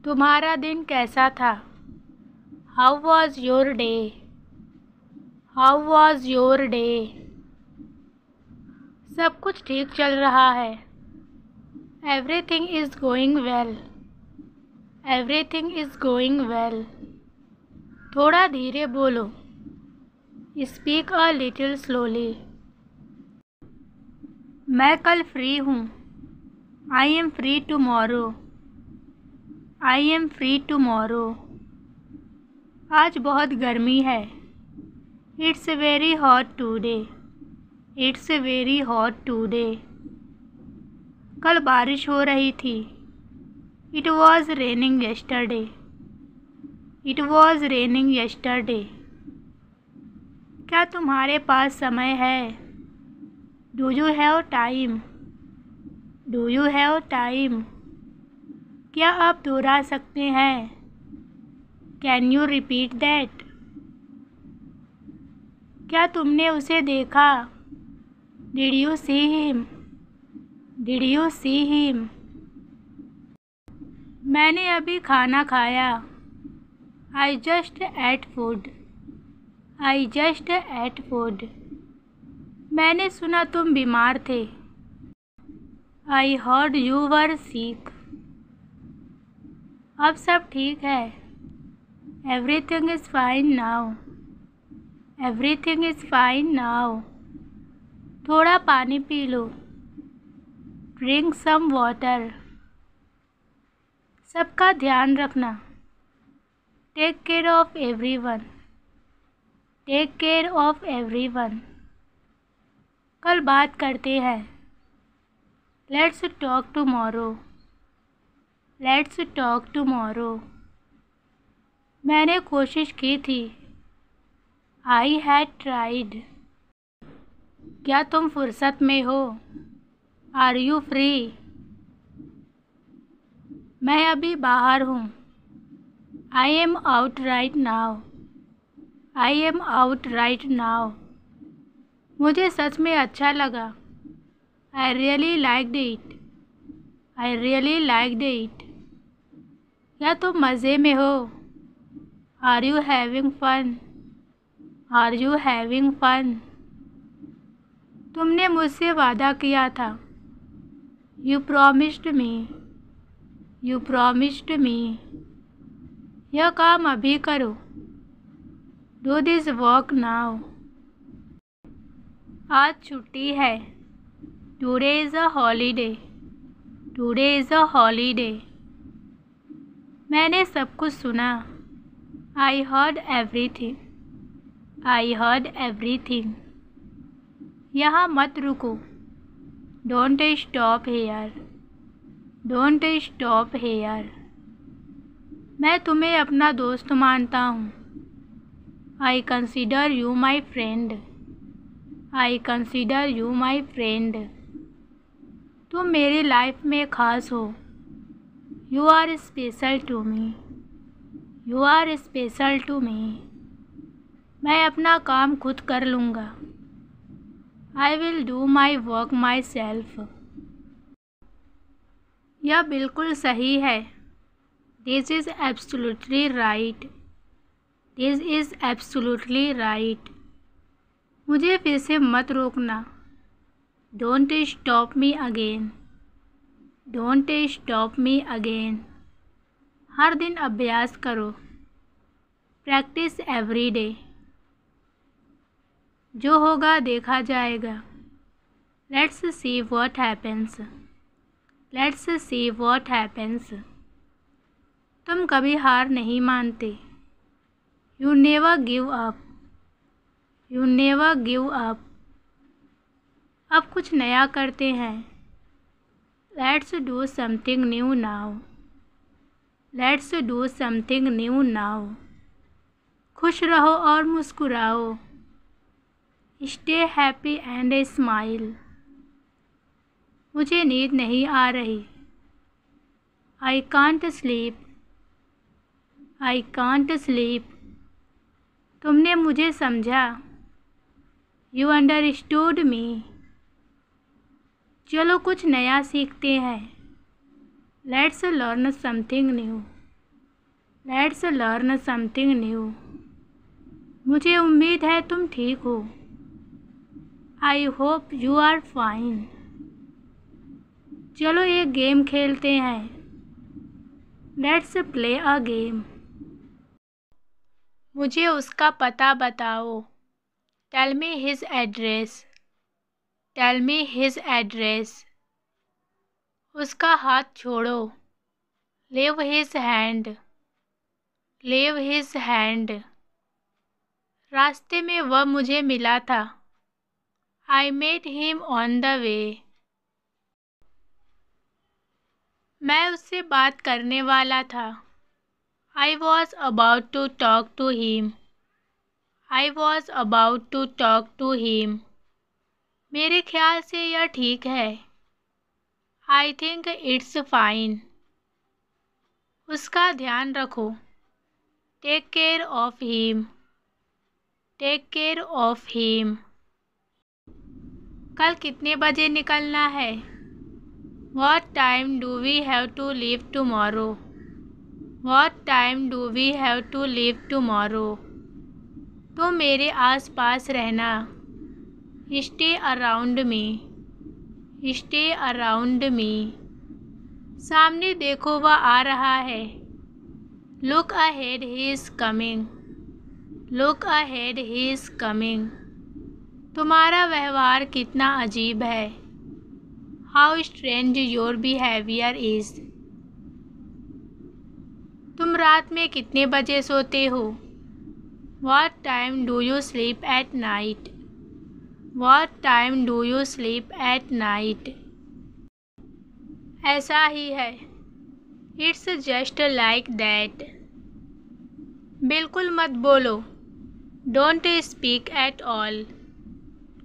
तुम्हारा दिन कैसा था? How was your day? How was your day? सब कुछ ठीक चल रहा है। Everything is going well. Everything is going well. थोड़ा धीरे बोलो। Speak a little slowly. मैं कल फ्री हूँ। I M free tomorrow. I am free tomorrow. आज बहुत गर्मी है। It's very hot today. It's very hot today. कल बारिश हो रही थी। It was raining yesterday. It was raining yesterday. क्या तुम्हारे पास समय है? Do you have time? Do you have time? क्या आप दोहरा सकते हैं? Can you repeat that? क्या तुमने उसे देखा? Did you see him? Did you see him? मैंने अभी खाना खाया। I just ate food. I just ate food. मैंने सुना तुम बीमार थे। I heard you were sick. अब सब ठीक है। Everything is fine now. Everything is fine now. थोड़ा पानी पी लो। Drink some water. सबका ध्यान रखना। Take care of everyone. Take care of everyone. कल बात करते हैं। Let's talk tomorrow. Let's talk tomorrow. मैंने कोशिश की थी। I had tried. क्या तुम फुर्सत में हो? Are you free? मैं अभी बाहर हूँ। I am out right now. I am out right now. मुझे सच में अच्छा लगा। I really liked it. I really liked it. क्या तुम मज़े में हो? Are you having fun? Are you having fun? तुमने मुझसे वादा किया था। You promised me. You promised me. यह काम अभी करो। Do this work now. आज छुट्टी है। Today is a holiday. Today is a holiday. मैंने सब कुछ सुना। I heard everything. I heard everything. यहाँ मत रुको। Don't stop here. Don't stop here. मैं तुम्हें अपना दोस्त मानता हूँ। I consider you my friend. I consider you my friend. तुम मेरी लाइफ में ख़ास हो। You are special to me. You are special to me. मैं अपना काम खुद कर लूँगा। I will do my work myself. यह बिल्कुल सही है। This is absolutely right. This is absolutely right. मुझे फिर से मत रोकना। Don't stop me again. Don't stop me again. हर दिन अभ्यास करो। Practice every day. जो होगा देखा जाएगा। Let's see what happens. Let's see what happens. तुम कभी हार नहीं मानते। You never give up. You never give up. अब कुछ नया करते हैं। Let's do something new now. Let's do something new now. खुश रहो और मुस्कुराओ। Stay happy and smile. मुझे नींद नहीं आ रही। I can't sleep. I can't sleep. तुमने मुझे समझा। You understood me. चलो कुछ नया सीखते हैं। Let's learn something new. Let's learn something new. मुझे उम्मीद है तुम ठीक हो। I hope you are fine. चलो एक गेम खेलते हैं। Let's play a game. मुझे उसका पता बताओ। Tell me his address. Tell me his address. उसका हाथ छोड़ो। Leave his hand. Leave his hand. रास्ते में वह मुझे मिला था। I met him on the way. मैं उससे बात करने वाला था। I was about to talk to him. I was about to talk to him. मेरे ख्याल से यह ठीक है। I think it's fine. उसका ध्यान रखो। Take care of him. Take care of him. कल कितने बजे निकलना है? What time do we have to leave tomorrow? What time do we have to leave tomorrow? तुम मेरे आस-पास रहना। Stay around me. Stay around me. सामने देखो वह आ रहा है। Look ahead, he is coming. Look ahead, he is coming. तुम्हारा व्यवहार कितना अजीब है। How strange your behavior is. तुम रात में कितने बजे सोते हो? What time do you sleep at night? What time do you sleep at night? ऐसा ही है। It's just like that. बिल्कुल मत बोलो। Don't speak at all.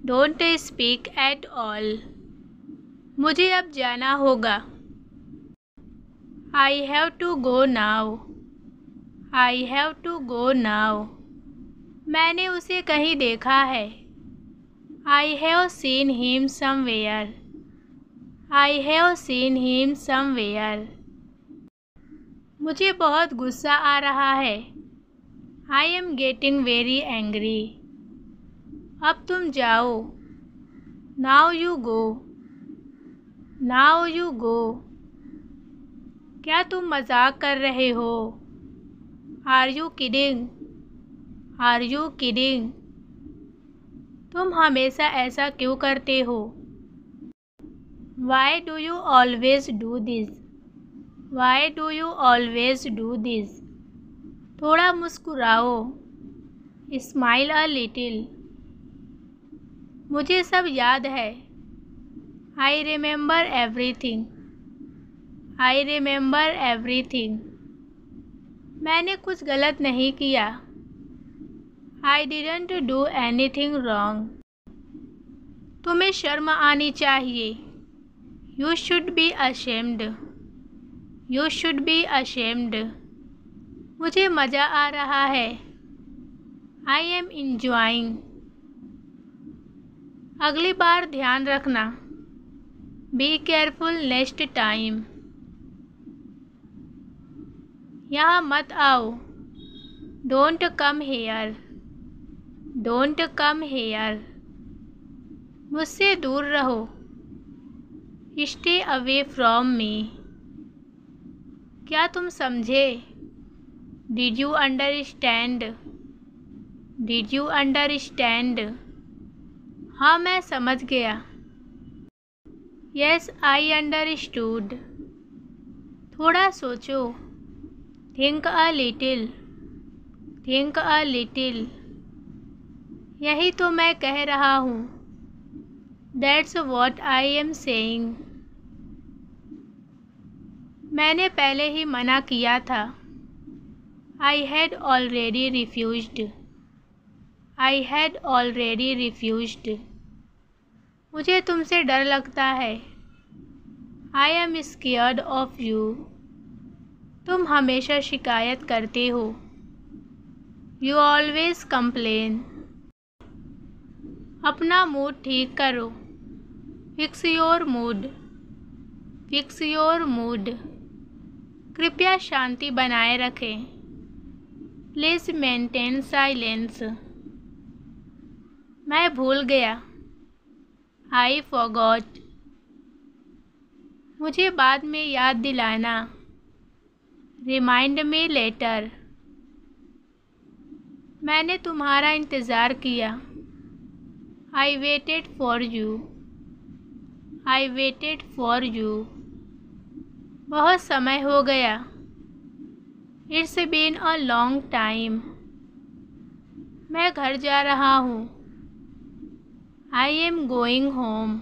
Don't speak at all. मुझे अब जाना होगा। I have to go now. I have to go now. मैंने उसे कहीं देखा है। I have seen him somewhere. I have seen him somewhere. मुझे बहुत गुस्सा आ रहा है। I am getting very angry. अब तुम जाओ। Now you go. Now you go. क्या तुम मजाक कर रहे हो? Are you kidding? Are you kidding? तुम हमेशा ऐसा क्यों करते हो? Why do you always do this? Why do you always do this? थोड़ा मुस्कुराओ। Smile a little. मुझे सब याद है। I remember everything. I remember everything. मैंने कुछ गलत नहीं किया। I didn't do anything wrong. तुम्हें शर्म आनी चाहिए। You should be ashamed. You should be ashamed. मुझे मज़ा आ रहा है। I am enjoying. अगली बार ध्यान रखना। Be careful next time. यहाँ मत आओ। Don't come here. Don't come here. मुझसे दूर रहो। Stay away from me. क्या तुम समझे? Did you understand? Did you understand? हाँ मैं समझ गया। Yes, I understood. थोड़ा सोचो। Think a little. Think a little. यही तो मैं कह रहा हूँ। That's what I am saying. मैंने पहले ही मना किया था। I had already refused. I had already refused. मुझे तुमसे डर लगता है। I am scared of you. तुम हमेशा शिकायत करते हो। You always complain. अपना मूड ठीक करो। Fix your mood. Fix your mood. कृपया शांति बनाए रखें। Please maintain silence. मैं भूल गया। I forgot. मुझे बाद में याद दिलाना। Remind me later. मैंने तुम्हारा इंतज़ार किया। I waited for you. I waited for you. बहुत समय हो गया। It's been a long time. मैं घर जा रहा हूँ। I am going home.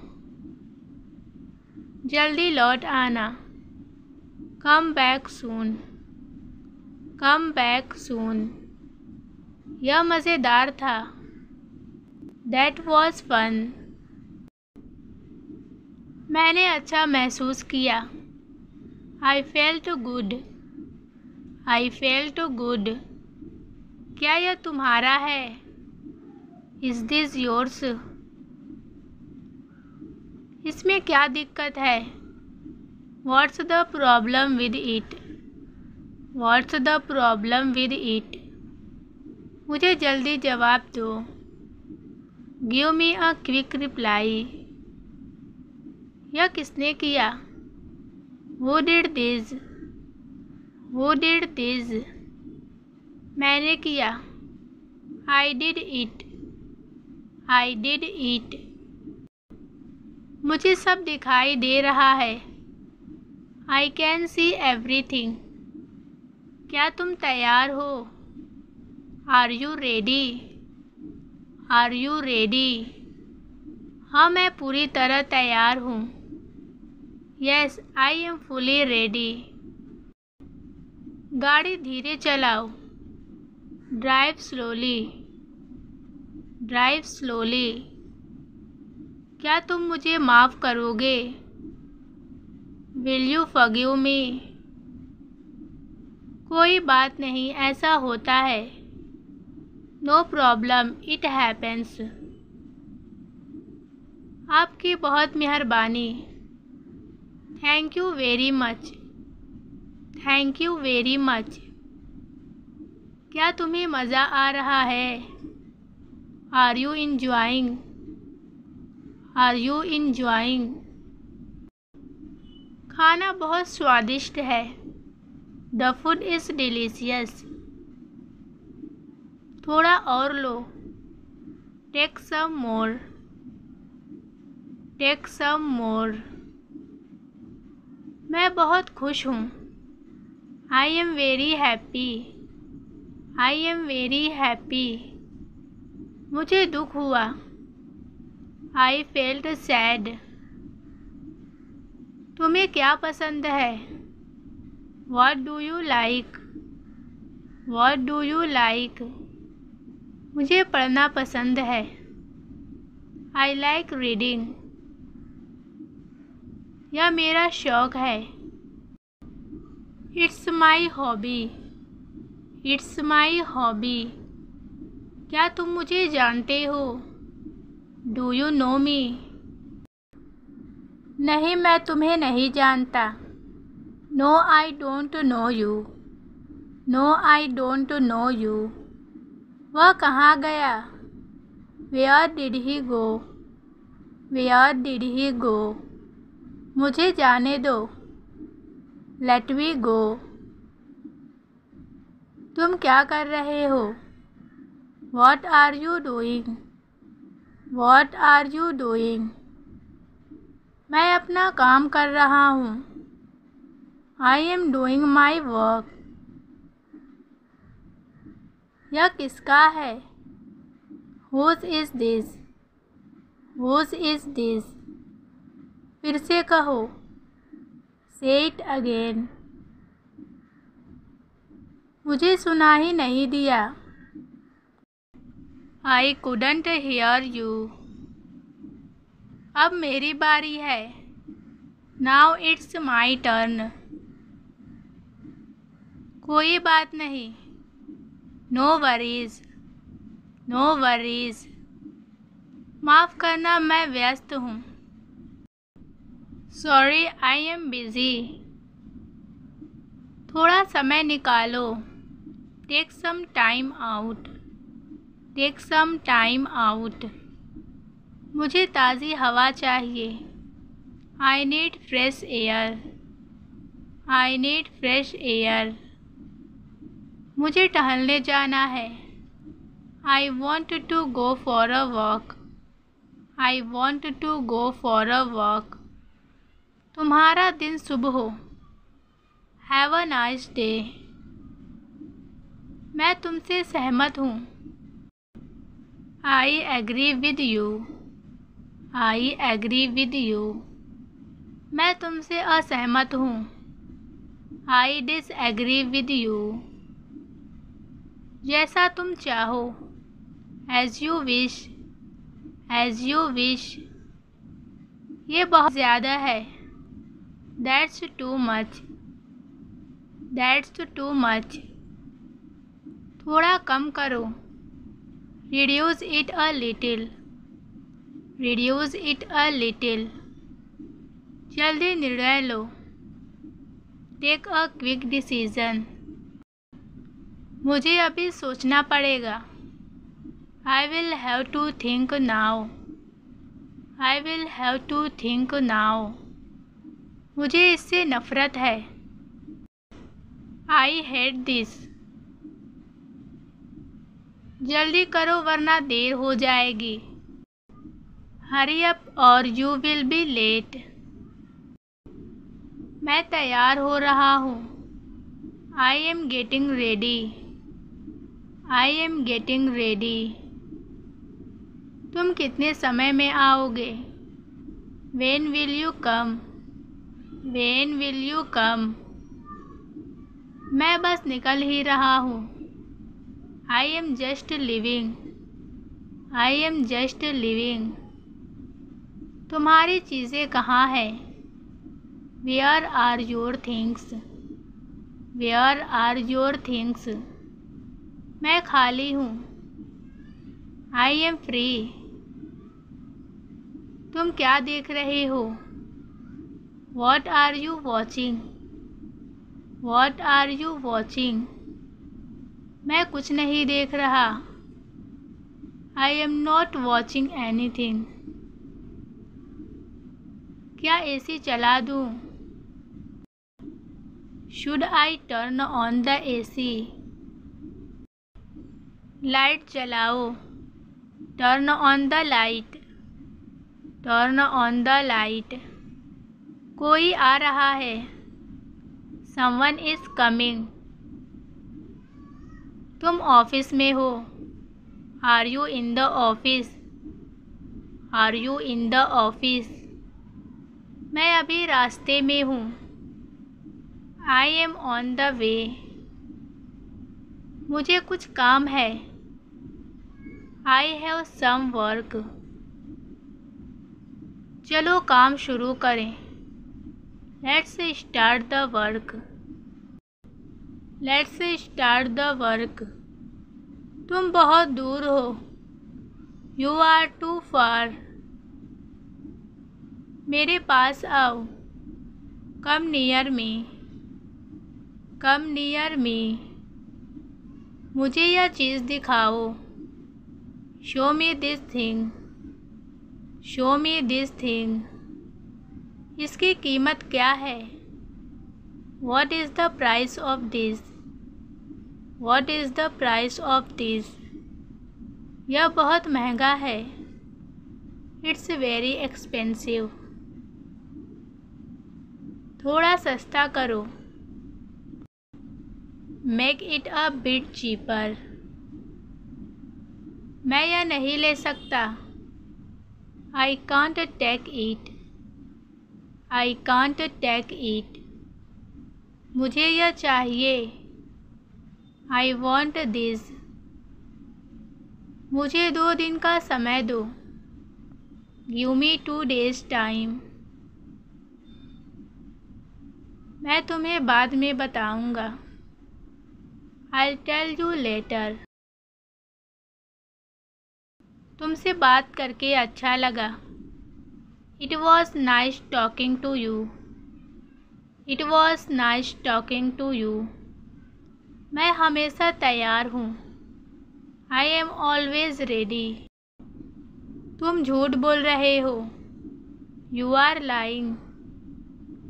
जल्दी लौट आना। Come back soon. Come back soon. यह मज़ेदार था। That was fun. मैंने अच्छा महसूस किया। I felt good. I felt good. क्या यह तुम्हारा है? Is this yours? इसमें क्या दिक्कत है? What's the problem with it? What's the problem with it? मुझे जल्दी जवाब दो। Give me a quick reply. यह किसने किया? Who did this? Who did this? मैंने किया। I did it. I did it. मुझे सब दिखाई दे रहा है। I can see everything. क्या तुम तैयार हो? Are you ready? Are you ready? हाँ, मैं पूरी तरह तैयार हूँ। Yes, I am fully ready. गाड़ी धीरे चलाओ। Drive slowly. Drive slowly. क्या तुम मुझे माफ़ करोगे? Will you forgive me? कोई बात नहीं, ऐसा होता है। No problem, it happens. आपकी बहुत मेहरबानी। Thank you very much. Thank you very much. क्या तुम्हें मज़ा आ रहा है? Are you enjoying? Are you enjoying? खाना बहुत स्वादिष्ट है। The food is delicious. थोड़ा और लो। टेक सम मोर। टेक सम मोर। मैं बहुत खुश हूँ। I am very happy. I am very happy. मुझे दुख हुआ। I felt sad. तुम्हें क्या पसंद है? What do you like? What do you like? मुझे पढ़ना पसंद है। I like reading. यह मेरा शौक है। It's my hobby. It's my hobby. क्या तुम मुझे जानते हो? Do you know me? नहीं, मैं तुम्हें नहीं जानता। No, I don't know you. No, I don't know you. वह कहाँ गया? Where did he go? Where did he go? मुझे जाने दो। Let me go. तुम क्या कर रहे हो? What are you doing? What are you doing? मैं अपना काम कर रहा हूँ। I am doing my work. यह किसका है? Whose is this? Whose is this? फिर से कहो। Say it again. मुझे सुना ही नहीं दिया। I couldn't hear you. अब मेरी बारी है। Now it's my turn. कोई बात नहीं। No worries. No worries. माफ़ करना, मैं व्यस्त हूँ। Sorry, I am busy. थोड़ा समय निकालो। Take some time out, take some time out. मुझे ताज़ी हवा चाहिए। I need fresh air, I need fresh air. मुझे टहलने जाना है। I want to go for a walk, I want to go for a walk. तुम्हारा दिन शुभ हो। Have a nice day. मैं तुमसे सहमत हूँ। I agree with you, I agree with you. मैं तुमसे असहमत हूँ। I disagree with you. जैसा तुम चाहो। As you wish, as you wish. ये बहुत ज़्यादा है। That's too much, that's too much. थोड़ा कम करो। Reduce it a little, reduce it a little. जल्दी निर्णय लो। Take a quick decision. मुझे अभी सोचना पड़ेगा। I will have to think now, I will have to think now. मुझे इससे नफ़रत है। I hate this. जल्दी करो वरना देर हो जाएगी। हरी अप और यू विल बी लेट। मैं तैयार हो रहा हूँ। I am getting ready, I am getting ready. तुम कितने समय में आओगे? When will you come? When will you come? मैं बस निकल ही रहा हूँ। I am just leaving, I am just leaving। तुम्हारी चीज़ें कहाँ हैं? Where are your things? Where are your things? मैं खाली हूँ। I am free। तुम क्या देख रहे हो? What are you watching? What are you watching? मैं कुछ नहीं देख रहा। I am not watching anything। क्या एसी चला दूँ? Should I turn on the AC? Light चलाओ। Turn on the light, turn on the light। कोई आ रहा है। Someone is coming। तुम ऑफिस में हो। Are you in the office? Are you in the office? मैं अभी रास्ते में हूँ। I am on the way। मुझे कुछ काम है। I have some work। चलो काम शुरू करें। Let's start the work। Let's start the work। तुम बहुत दूर हो। You are too far। मेरे पास आओ। Come near me, come near me। मुझे यह चीज़ दिखाओ। Show me this thing, show me this thing। इसकी कीमत क्या है? What is the price of this? What is the price of this? यह बहुत महंगा है। It's very expensive। थोड़ा सस्ता करो। Make it a bit cheaper। मैं यह नहीं ले सकता। I can't take it, I can't take it। मुझे यह चाहिए। I want this। मुझे 2 दिन का समय दो। Give me 2 days time। मैं तुम्हें बाद में बताऊंगा। I'll tell you later। तुमसे बात करके अच्छा लगा। It was nice talking to you। It was nice talking to you। मैं हमेशा तैयार हूँ। I am always ready. तुम झूठ बोल रहे हो। You are lying.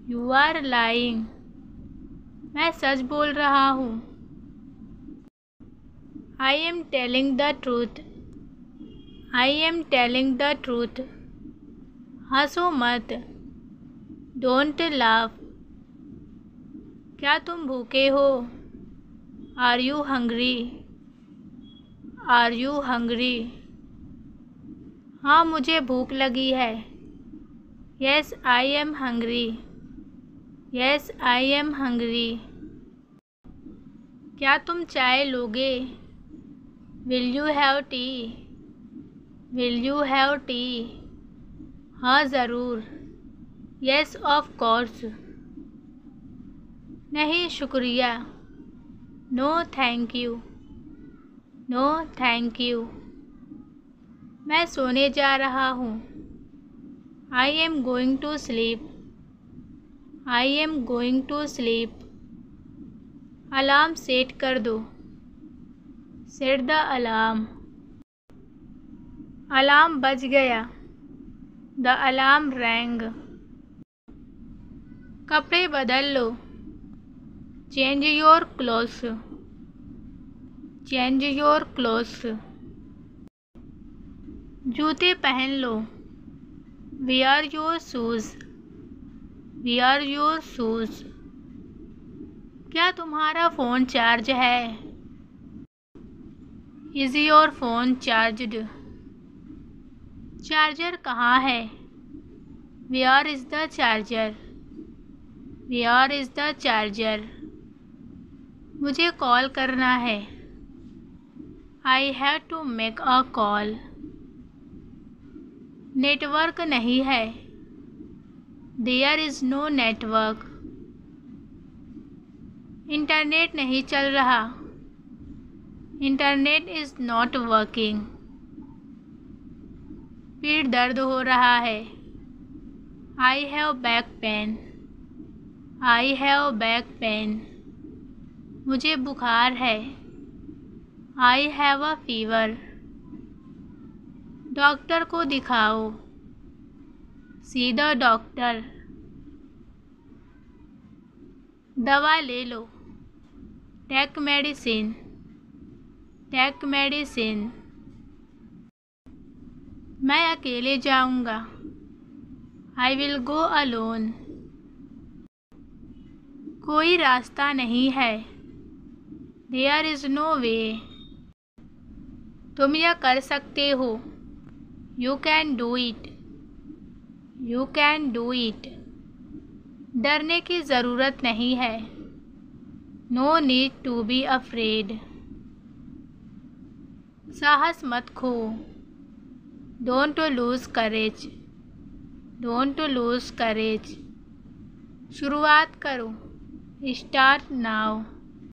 You are lying. मैं सच बोल रहा हूँ। I am telling the truth. I am telling the truth. हंसो मत। Don't laugh. क्या तुम भूखे हो? Are you hungry? Are you hungry? हाँ, मुझे भूख लगी है। Yes I am hungry. Yes I am hungry. क्या तुम चाय लोगे? Will you have tea? Will you have tea? हाँ ज़रूर। Yes of course. नहीं शुक्रिया। No thank you. No thank you. मैं सोने जा रहा हूँ। I am going to sleep. I am going to sleep. Alarm set कर दो। Set the alarm. अलार्म बज गया। The alarm rang. कपड़े बदल लो। Change your clothes. Change your clothes. जूते पहन लो। Wear your shoes. Wear your shoes. क्या तुम्हारा फ़ोन चार्ज है? Is your phone charged? Charger कहाँ है? Where is the charger? Where is the charger? मुझे कॉल करना है। I have to make a call. Network नहीं है। There is no network. Internet नहीं चल रहा। Internet is not working. पीठ दर्द हो रहा है। I have back pain. I have back pain. मुझे बुखार है। I have a fever. Doctor को दिखाओ। See the doctor. दवा ले लो। Take medicine. Take medicine. मैं अकेले जाऊंगा। I will go alone. कोई रास्ता नहीं है। There is no way. तुम यह कर सकते हो। You can do it. You can do it. डरने की ज़रूरत नहीं है। No need to be afraid. साहस मत खो। Don't lose courage. Don't lose courage. शुरुआत करो। Start now.